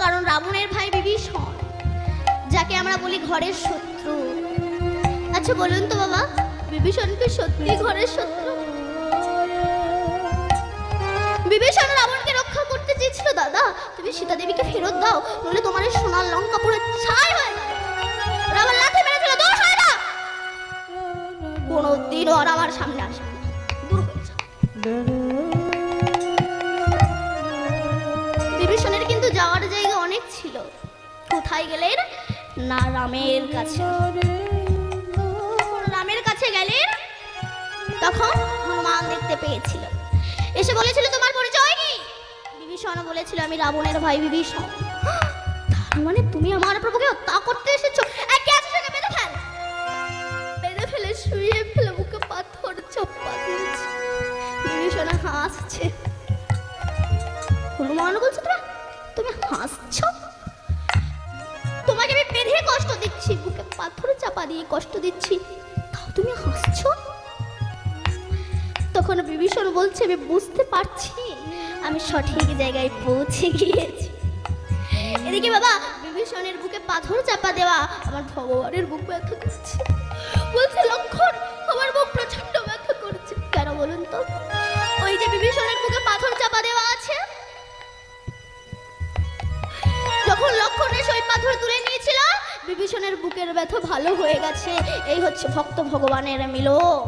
কারণ রাবণের ভাই বিভীষণ, যাকে আমরা বলি ঘরের শত্রু। আচ্ছা বলুন তো বাবা, বিভীষণকে সত্যি ঘরের শত্রু? বিভীষণ রাবণকে রক্ষা করতে চেয়েছিল। দাদা তুমি সীতা দেবীকে ফেরত দাও, নইলে তোমার এই সোনার লঙ্কা পুরো ছাই হয়ে যাবে। রাবণ লাঠি মেরেছিল, দোষ হয় না, কোনোদিনও আর আমার সামনে আসবে না, দূর হয়ে যাও। বিভীষণের কিন্তু যাওয়ার জায়গা অনেক ছিল। কোথায় গেলেন না রামের কাছে। রামের কাছে গেলেন, তখন হনুমান দেখতে পেয়েছিল, এসে বলেছিল তোমার পরিচয় কি? বিভীষণ বলেছিল আমি রাবণের ভাই বিভীষণ। তার মানে তুমি আমার প্রভুকে হত্যা করতে এসেছো? বেঁধে ফেল। বেঁধে ফেলে শুয়ে ফেলে বুকে পাথর চাপা দিয়েছে। বিভীষণ হাসছে। হনুমান বলছে তুমি হাসছো? তোমাকে আমি বেঁধে কষ্ট দিচ্ছি, বুকে পাথর চাপা দিয়ে কষ্ট দিচ্ছি, তাও তুমি হাসছো? তখন বিভীষণ বলছে আমি বুঝতে পারছি আমি সঠিক জায়গায় পৌঁছে গিয়েছি। এদিকে বাবা বিভীষণের বুকে পাথর চাপা দেওয়া আমার ভগবানের বুক ব্যথা করছে। বলছে লক্ষণ আমার বুক প্রচন্ড ব্যথা করছে। কেন বলুন তো? ওই যে বিভীষণের বুকে পাথর চাপা দেওয়া আছে, যখন লক্ষণ এসে ওই পাথর তুলে নিয়েছিল বিভীষণের বুকের ব্যথা ভালো হয়ে গেছে। এই হচ্ছে ভক্ত ভগবানের মিলন।